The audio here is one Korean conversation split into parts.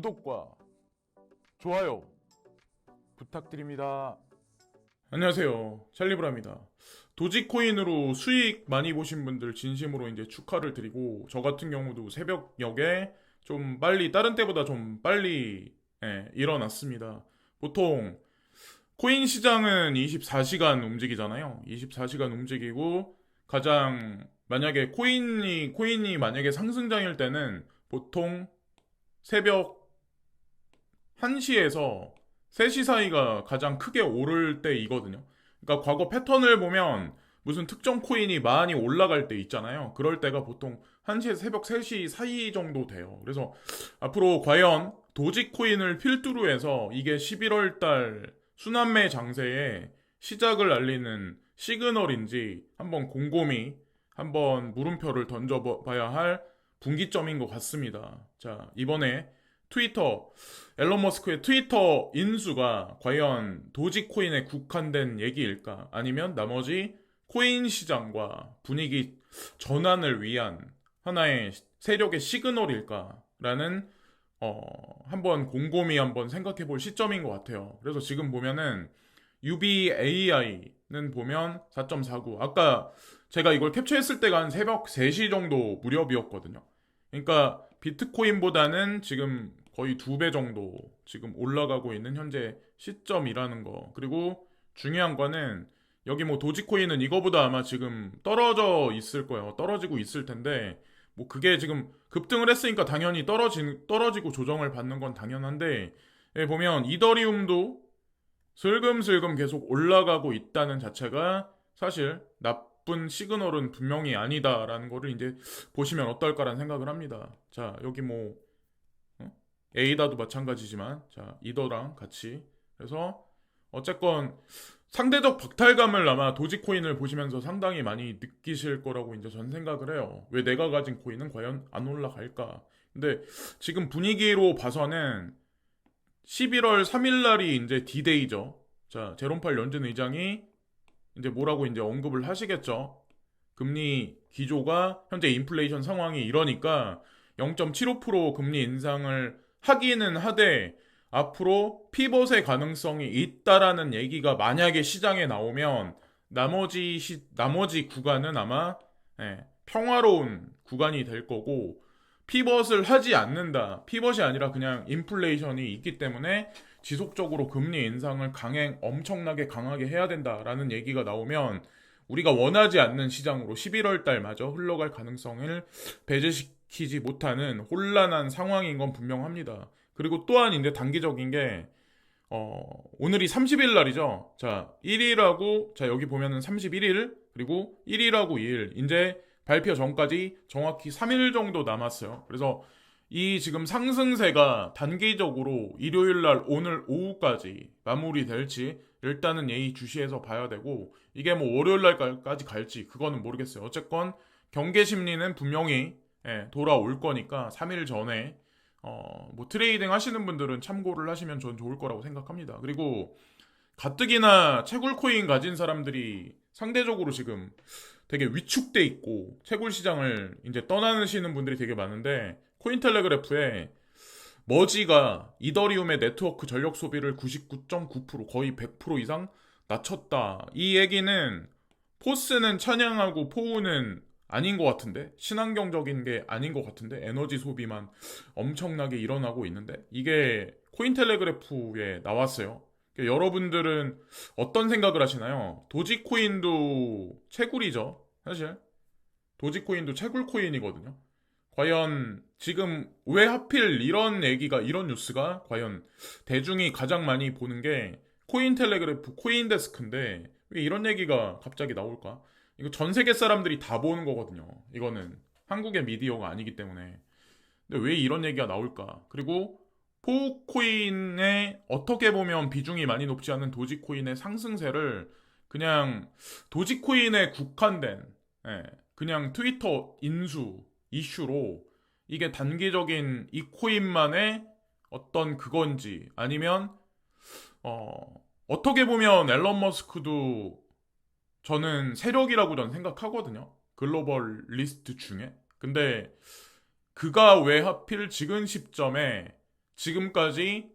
구독과 좋아요 부탁드립니다. 안녕하세요, 찰리브라입니다. 도지코인으로 수익 많이 보신 분들 진심으로 이제 축하를 드리고, 저 같은 경우도 새벽녘에 좀 빨리, 다른 때보다 좀 빨리 일어났습니다. 보통 코인 시장은 24시간 움직이잖아요. 24시간 움직이고, 가장 만약에 코인이 만약에 상승장일 때는 보통 새벽 1시에서 3시 사이가 가장 크게 오를 때이거든요. 그러니까 과거 패턴을 보면 무슨 특정 코인이 많이 올라갈 때 있잖아요. 그럴 때가 보통 1시에서 새벽 3시 사이 정도 돼요. 그래서 앞으로 과연 도지코인을 필두로 해서 이게 11월 달 순환매 장세의 시작을 알리는 시그널인지 한번 곰곰이 한번 물음표를 던져봐야 할 분기점인 것 같습니다. 자, 이번에 트위터, 앨런 머스크의 트위터 인수가 과연 도지코인에 국한된 얘기일까? 아니면 나머지 코인 시장과 분위기 전환을 위한 하나의 세력의 시그널일까? 라는 한번 곰곰이 한번 생각해 볼 시점인 것 같아요. 그래서 지금 보면은 UBAI는 보면 4.49. 아까 제가 이걸 캡처했을 때가 한 새벽 3시 정도 무렵이었거든요. 그러니까 비트코인보다는 지금 거의 2배 정도 지금 올라가고 있는 현재 시점이라는 거. 그리고 중요한 거는 여기 뭐 도지코인은 이거보다 아마 지금 떨어져 있을 거예요. 떨어지고 있을 텐데 뭐 그게 지금 급등을 했으니까 당연히 떨어지고 조정을 받는 건 당연한데, 보면 이더리움도 슬금슬금 계속 올라가고 있다는 자체가 사실 나쁜 시그널은 분명히 아니다라는 거를 이제 보시면 어떨까라는 생각을 합니다. 자, 여기 뭐 에이다도 마찬가지지만, 자, 이더랑 같이. 그래서 어쨌건 상대적 박탈감을 아마 도지코인을 보시면서 상당히 많이 느끼실 거라고 이제 전 생각을 해요. 왜 내가 가진 코인은 과연 안 올라갈까? 근데 지금 분위기로 봐서는 11월 3일 날이 이제 D-Day죠. 자, 제롬팔 연준 의장이 이제 뭐라고 이제 언급을 하시겠죠. 금리 기조가 현재 인플레이션 상황이 이러니까 0.75% 금리 인상을 하기는 하되 앞으로 피벗의 가능성이 있다라는 얘기가 만약에 시장에 나오면 나머지 구간은 아마 평화로운 구간이 될 거고, 피벗을 하지 않는다. 피벗이 아니라 그냥 인플레이션이 있기 때문에 지속적으로 금리 인상을 엄청나게 강하게 해야 된다라는 얘기가 나오면 우리가 원하지 않는 시장으로 11월 달마저 흘러갈 가능성을 배제시키지 못하는 혼란한 상황인 건 분명합니다. 그리고 또한 이제 단기적인 게 오늘이 30일 날이죠. 자, 1일하고, 자, 여기 보면은 31일, 그리고 1일하고 2일, 이제 발표 전까지 정확히 3일 정도 남았어요. 그래서 이 지금 상승세가 단기적으로 일요일 날 오늘 오후까지 마무리될지 일단은 예의주시해서 봐야 되고, 이게 뭐 월요일 날까지 갈지 그거는 모르겠어요. 어쨌건 경계 심리는 분명히 돌아올 거니까 3일 전에 뭐 트레이딩 하시는 분들은 참고를 하시면 전 좋을 거라고 생각합니다. 그리고 가뜩이나 채굴 코인 가진 사람들이 상대적으로 지금 되게 위축돼 있고 채굴 시장을 이제 떠나시는 분들이 되게 많은데, 코인텔레그래프에 머지가 이더리움의 네트워크 전력 소비를 99.9% 거의 100% 이상 낮췄다. 이 얘기는 포스는 찬양하고 포우는 아닌 것 같은데, 친환경적인 게 아닌 것 같은데, 에너지 소비만 엄청나게 일어나고 있는데, 이게 코인텔레그래프에 나왔어요. 그러니까 여러분들은 어떤 생각을 하시나요? 도지코인도 채굴이죠, 사실. 도지코인도 채굴 코인이거든요. 과연 지금 왜 하필 이런 뉴스가 과연 대중이 가장 많이 보는 게 코인텔레그래프, 코인데스크인데 왜 이런 얘기가 갑자기 나올까? 이거 전 세계 사람들이 다 보는 거거든요. 이거는 한국의 미디어가 아니기 때문에. 근데 왜 이런 얘기가 나올까? 그리고 포코인의 어떻게 보면 비중이 많이 높지 않은 도지코인의 상승세를 그냥 도지코인에 국한된 그냥 트위터 인수 이슈로 이게 단기적인 이 코인만의 어떤 그건지, 아니면 어떻게 보면 앨런 머스크도 저는 세력이라고 전 생각하거든요. 글로벌 리스트 중에. 근데 그가 왜 하필 지금 시점에 지금까지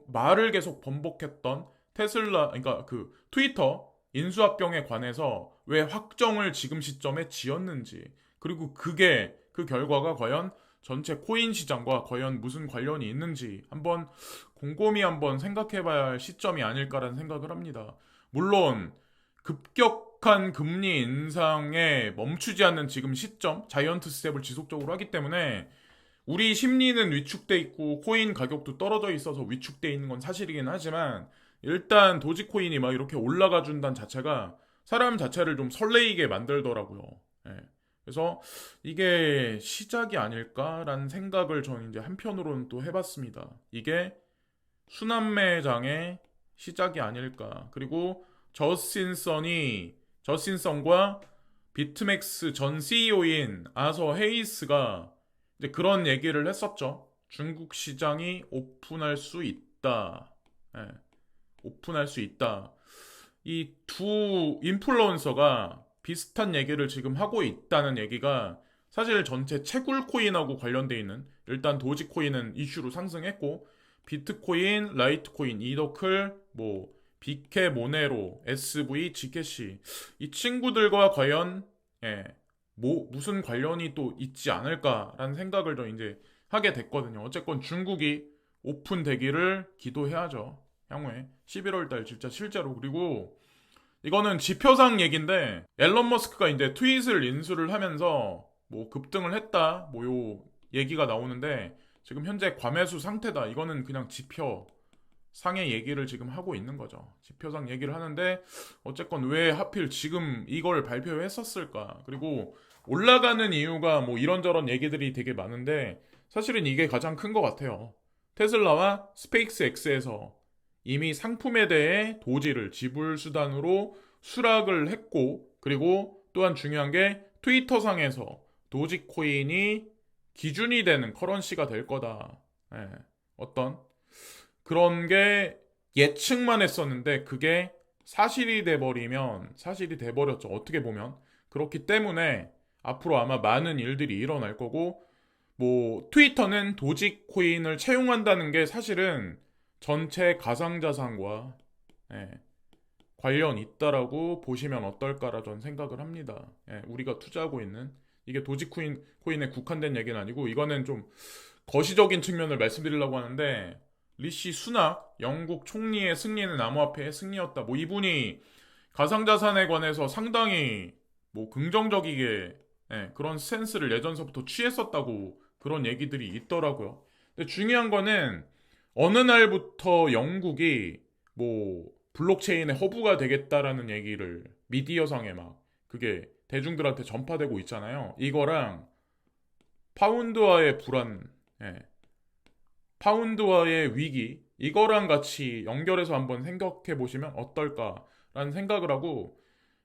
말을 계속 번복했던 테슬라, 그러니까 그 트위터 인수합병에 관해서 왜 확정을 지금 시점에 지었는지, 그리고 그게 그 결과가 과연 전체 코인 시장과 과연 무슨 관련이 있는지 한번 곰곰이 한번 생각해봐야 할 시점이 아닐까라는 생각을 합니다. 물론 급격한 금리 인상에 멈추지 않는 지금 시점, 자이언트 스텝을 지속적으로 하기 때문에 우리 심리는 위축돼 있고 코인 가격도 떨어져 있어서 위축돼 있는 건 사실이긴 하지만 일단 도지코인이 막 이렇게 올라가 준다는 자체가 사람 자체를 좀 설레이게 만들더라고요. 예. 그래서 이게 시작이 아닐까라는 생각을 저는 이제 한편으로는 또 해봤습니다. 이게 순환매장의 시작이 아닐까. 그리고 저스틴성과 비트맥스 전 CEO인 아서 헤이스가 이제 그런 얘기를 했었죠. 중국 시장이 오픈할 수 있다. 예, 오픈할 수 있다. 이 두 인플루언서가 비슷한 얘기를 지금 하고 있다는 얘기가 사실 전체 채굴 코인하고 관련돼 있는 일단 도지코인은 이슈로 상승했고 비트코인, 라이트코인, 이더클, 뭐 비케 모네로, SV, 지캐시 이 친구들과 과연 예, 뭐 무슨 관련이 또 있지 않을까라는 생각을 좀 이제 하게 됐거든요. 어쨌건 중국이 오픈되기를 기도해야죠. 향후에 11월 달 진짜 실제로. 그리고 이거는 지표상 얘긴데 앨런 머스크가 이제 트윗을 인수를 하면서 뭐 급등을 했다 뭐 요 얘기가 나오는데 지금 현재 과매수 상태다. 이거는 그냥 지표 상의 얘기를 지금 하고 있는 거죠. 지표상 얘기를 하는데 어쨌건 왜 하필 지금 이걸 발표했었을까? 그리고 올라가는 이유가 뭐 이런저런 얘기들이 되게 많은데 사실은 이게 가장 큰 것 같아요. 테슬라와 스페이스 X에서 이미 상품에 대해 도지를 지불 수단으로 수락을 했고 그리고 또한 중요한 게 트위터상에서 도지코인이 기준이 되는 커런시가 될 거다. 예, 어떤 그런 게 예측만 했었는데 그게 사실이 돼버리면 사실이 돼버렸죠. 어떻게 보면 그렇기 때문에 앞으로 아마 많은 일들이 일어날 거고 뭐 트위터는 도지코인을 채용한다는 게 사실은 전체 가상자산과 예, 관련 있다라고 보시면 어떨까라 전 생각을 합니다. 예, 우리가 투자하고 있는 이게 도지코인에 국한된 얘기는 아니고 이거는 좀 거시적인 측면을 말씀드리려고 하는데 리시 수낙 영국 총리의 승리는 암호화폐의 승리였다. 뭐 이분이 가상자산에 관해서 상당히 뭐 긍정적이게 예, 그런 스탠스를 예전서부터 취했었다고 그런 얘기들이 있더라고요. 근데 중요한 거는 어느 날부터 영국이 뭐 블록체인의 허브가 되겠다라는 얘기를 미디어상에 막 그게 대중들한테 전파되고 있잖아요. 이거랑 파운드와의 불안, 예, 파운드와의 위기 이거랑 같이 연결해서 한번 생각해 보시면 어떨까라는 생각을 하고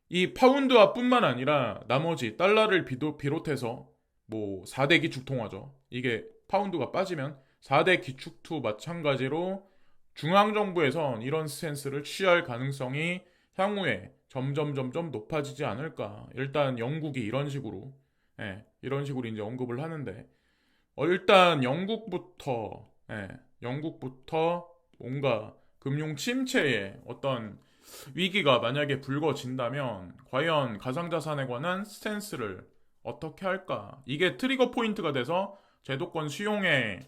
이 파운드화 뿐만 아니라 나머지 달러를 비롯해서 뭐 4대 기축 통화죠. 이게 파운드가 빠지면 4대 기축투 마찬가지로 중앙정부에선 이런 스탠스를 취할 가능성이 향후에 점점 높아지지 않을까. 일단 영국이 이런 식으로 이런 식으로 이제 언급을 하는데 일단 영국부터 뭔가 금융 침체의 어떤 위기가 만약에 불거진다면 과연 가상자산에 관한 스탠스를 어떻게 할까? 이게 트리거 포인트가 돼서 제도권 수용에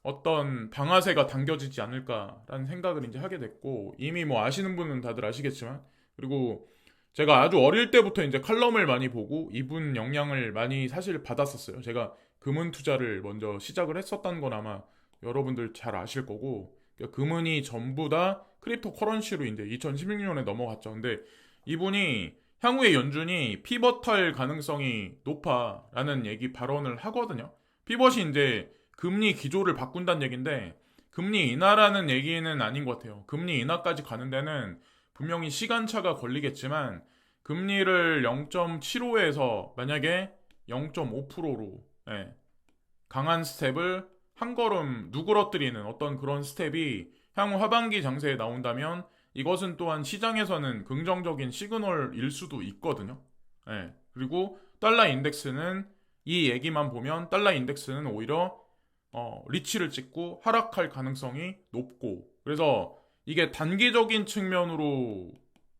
어떤 방아쇠가 당겨지지 않을까라는 생각을 이제 하게 됐고 이미 뭐 아시는 분은 다들 아시겠지만 그리고 제가 아주 어릴 때부터 이제 칼럼을 많이 보고 이분 영향을 많이 사실 받았었어요. 제가 금은 투자를 먼저 시작을 했었던 건 아마 여러분들 잘 아실 거고 그러니까 금은이 전부 다 크립토 커런시로 이제 2016년에 넘어갔죠. 근데 이분이 향후에 연준이 피벗할 가능성이 높아라는 얘기 발언을 하거든요. 피벗이 이제 금리 기조를 바꾼다는 얘기인데 금리 인하라는 얘기는 아닌 것 같아요. 금리 인하까지 가는 데는 분명히 시간차가 걸리겠지만 금리를 0.75에서 만약에 0.5%로 강한 스텝을 한 걸음 누그러뜨리는 어떤 그런 스텝이 향후 하반기 장세에 나온다면 이것은 또한 시장에서는 긍정적인 시그널일 수도 있거든요. 그리고 달러 인덱스는 이 얘기만 보면 달러 인덱스는 오히려 리치를 찍고 하락할 가능성이 높고, 그래서 이게 단기적인 측면으로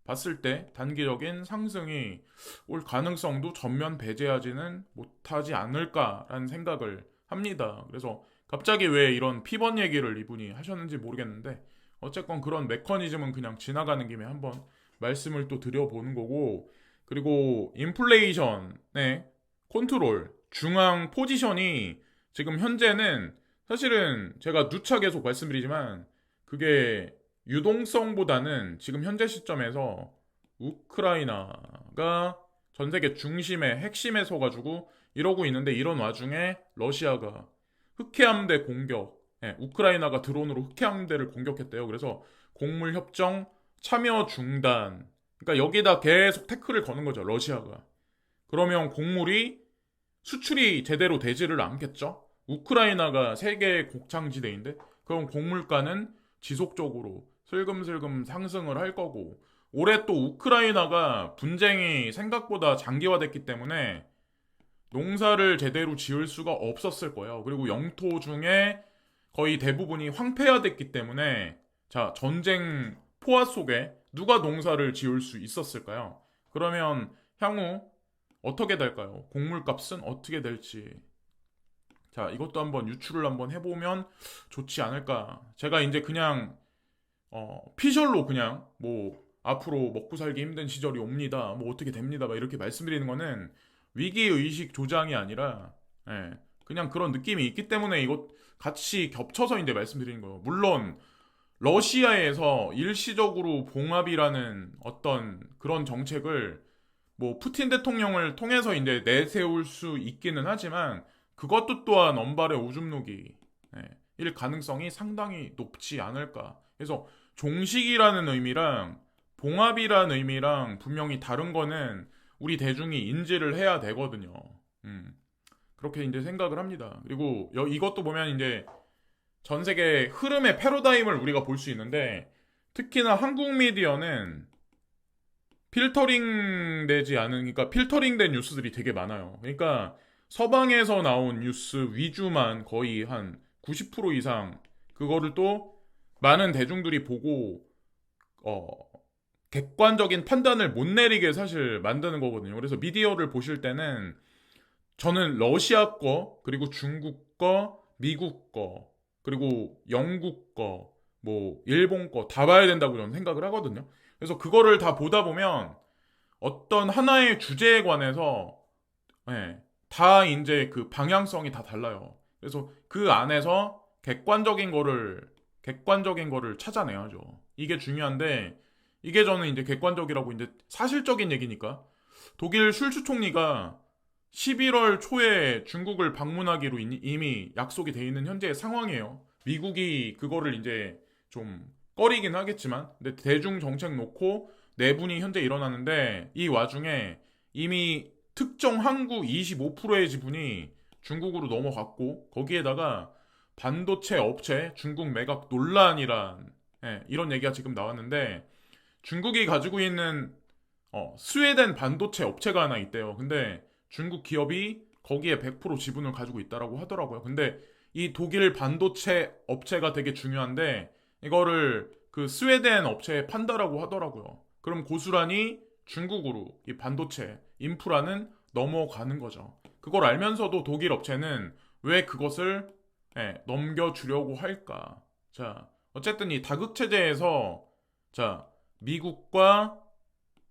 봤을 때 단기적인 상승이 올 가능성도 전면 배제하지는 못하지 않을까라는 생각을 합니다. 그래서 갑자기 왜 이런 피벗 얘기를 이분이 하셨는지 모르겠는데, 어쨌건 그런 메커니즘은 그냥 지나가는 김에 한번 말씀을 또 드려보는 거고, 그리고 인플레이션의 컨트롤 중앙 포지션이 지금 현재는 사실은 제가 누차 계속 말씀드리지만 그게 유동성보다는 지금 현재 시점에서 우크라이나가 전 세계 중심의 핵심에 서가지고 이러고 있는데, 이런 와중에 러시아가 흑해함대 공격, 우크라이나가 드론으로 흑해함대를 공격했대요. 그래서 곡물 협정 참여 중단. 그러니까 여기다 계속 태클을 거는 거죠, 러시아가. 그러면 곡물이 수출이 제대로 되지를 않겠죠? 우크라이나가 세계 곡창지대인데, 그럼 곡물가는 지속적으로 슬금슬금 상승을 할 거고, 올해 또 우크라이나가 분쟁이 생각보다 장기화됐기 때문에 농사를 제대로 지을 수가 없었을 거예요. 그리고 영토 중에 거의 대부분이 황폐화됐기 때문에, 자, 전쟁 포화 속에 누가 농사를 지을 수 있었을까요? 그러면 향후 어떻게 될까요? 곡물값은 어떻게 될지. 자, 이것도 한번 유추를 한번 해보면 좋지 않을까. 제가 이제 그냥 피셜로 그냥 뭐 앞으로 먹고 살기 힘든 시절이 옵니다, 뭐 어떻게 됩니다, 막 이렇게 말씀드리는 거는 위기의식 조장이 아니라, 그냥 그런 느낌이 있기 때문에 이것 같이 겹쳐서 이제 말씀드리는 거예요. 물론 러시아에서 일시적으로 봉합이라는 어떤 그런 정책을 뭐 푸틴 대통령을 통해서 이제 내세울 수 있기는 하지만, 그것도 또한 언발의 오줌 누기 일 가능성이 상당히 높지 않을까. 그래서 종식이라는 의미랑 봉합이라는 의미랑 분명히 다른 거는 우리 대중이 인지를 해야 되거든요. 그렇게 이제 생각을 합니다. 그리고 이것도 보면 이제 전 세계 흐름의 패러다임을 우리가 볼 수 있는데, 특히나 한국 미디어는 필터링 되지 않은, 그러니까 필터링된 뉴스들이 되게 많아요. 그러니까 서방에서 나온 뉴스 위주만 거의 한 90% 이상, 그거를 또 많은 대중들이 보고 어, 객관적인 판단을 못 내리게 사실 만드는 거거든요. 그래서 미디어를 보실 때는 저는 러시아 거, 그리고 중국 거, 미국 거, 그리고 영국 거, 뭐 일본 거 다 봐야 된다고 저는 생각을 하거든요. 그래서 그거를 다 보다 보면 어떤 하나의 주제에 관해서, 다 이제 그 방향성이 다 달라요. 그래서 그 안에서 객관적인 거를 찾아내야죠. 이게 중요한데, 이게 저는 이제 객관적이라고, 이제 사실적인 얘기니까, 독일 슐츠 총리가 11월 초에 중국을 방문하기로 이미 약속이 돼 있는 현재의 상황이에요. 미국이 그거를 이제 좀 꺼리긴 하겠지만, 근데 대중 정책 놓고 내분이 현재 일어나는데, 이 와중에 이미 특정 항구 25%의 지분이 중국으로 넘어갔고, 거기에다가 반도체 업체 중국 매각 논란이란, 이런 얘기가 지금 나왔는데, 중국이 가지고 있는 스웨덴 반도체 업체가 하나 있대요. 근데 중국 기업이 거기에 100% 지분을 가지고 있다라고 하더라고요. 근데 이 독일 반도체 업체가 되게 중요한데, 이거를 그 스웨덴 업체에 판다라고 하더라고요. 그럼 고스란히 중국으로 이 반도체 인프라는 넘어가는 거죠. 그걸 알면서도 독일 업체는 왜 그것을 넘겨주려고 할까? 자, 어쨌든 이 다극체제에서, 자, 미국과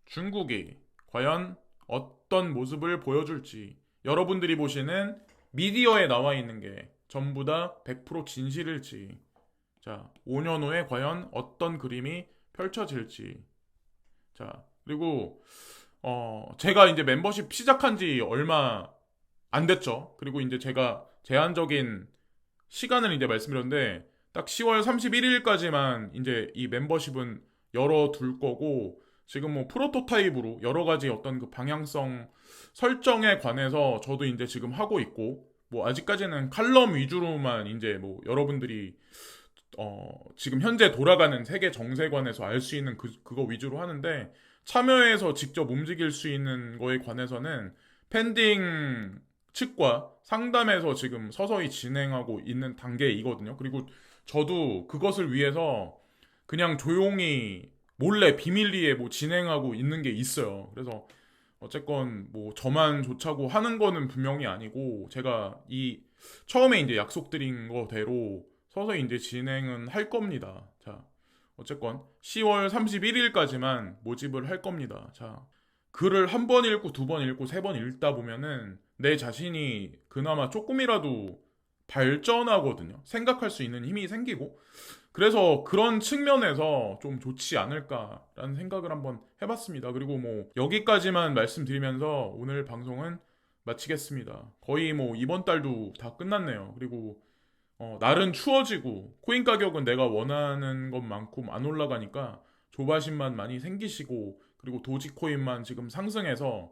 중국이 과연 어떤 모습을 보여줄지, 여러분들이 보시는 미디어에 나와 있는 게 전부 다 100% 진실일지, 자, 5년 후에 과연 어떤 그림이 펼쳐질지. 자, 그리고 제가 이제 멤버십 시작한 지 얼마 안 됐죠. 그리고 이제 제가 제한적인 시간을 이제 말씀드렸는데, 딱 10월 31일까지만 이제 이 멤버십은 열어둘 거고, 지금 뭐 프로토타입으로 여러 가지 어떤 그 방향성 설정에 관해서 저도 이제 지금 하고 있고, 뭐 아직까지는 칼럼 위주로만 이제 뭐 여러분들이 지금 현재 돌아가는 세계 정세관에서 알 수 있는 그거 위주로 하는데, 참여해서 직접 움직일 수 있는 거에 관해서는 펜딩 측과 상담해서 지금 서서히 진행하고 있는 단계이거든요. 그리고 저도 그것을 위해서 그냥 조용히 몰래 비밀리에 뭐 진행하고 있는 게 있어요. 그래서 어쨌건 뭐 저만 좋자고 하는 거는 분명히 아니고 제가 이 처음에 이제 약속드린 거대로 서서히 이제 진행은 할 겁니다. 자, 어쨌건 10월 31일까지만 모집을 할 겁니다. 자, 글을 한 번 읽고 두 번 읽고 세 번 읽다 보면은 내 자신이 그나마 조금이라도 발전하거든요. 생각할 수 있는 힘이 생기고 그래서 그런 측면에서 좀 좋지 않을까라는 생각을 한번 해봤습니다. 그리고 뭐 여기까지만 말씀드리면서 오늘 방송은 마치겠습니다. 거의 뭐 이번 달도 다 끝났네요. 그리고 날은 추워지고 코인 가격은 내가 원하는 것만큼 안 올라가니까 조바심만 많이 생기시고 그리고 도지코인만 지금 상승해서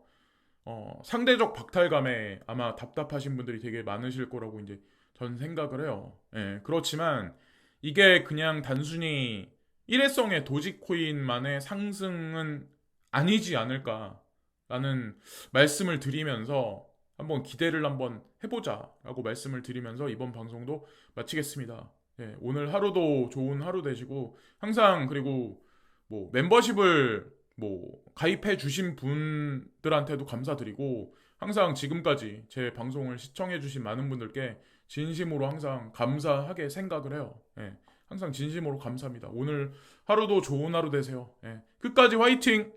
상대적 박탈감에 아마 답답하신 분들이 되게 많으실 거라고 이제 전 생각을 해요. 예, 그렇지만 이게 그냥 단순히 일회성의 도지코인만의 상승은 아니지 않을까라는 말씀을 드리면서 한번 기대를 한번 해보자라고 말씀을 드리면서 이번 방송도 마치겠습니다. 예, 오늘 하루도 좋은 하루 되시고 항상 그리고 뭐 멤버십을 뭐 가입해 주신 분들한테도 감사드리고 항상 지금까지 제 방송을 시청해 주신 많은 분들께 진심으로 항상 감사하게 생각을 해요. 예, 항상 진심으로 감사합니다. 오늘 하루도 좋은 하루 되세요. 예, 끝까지 화이팅!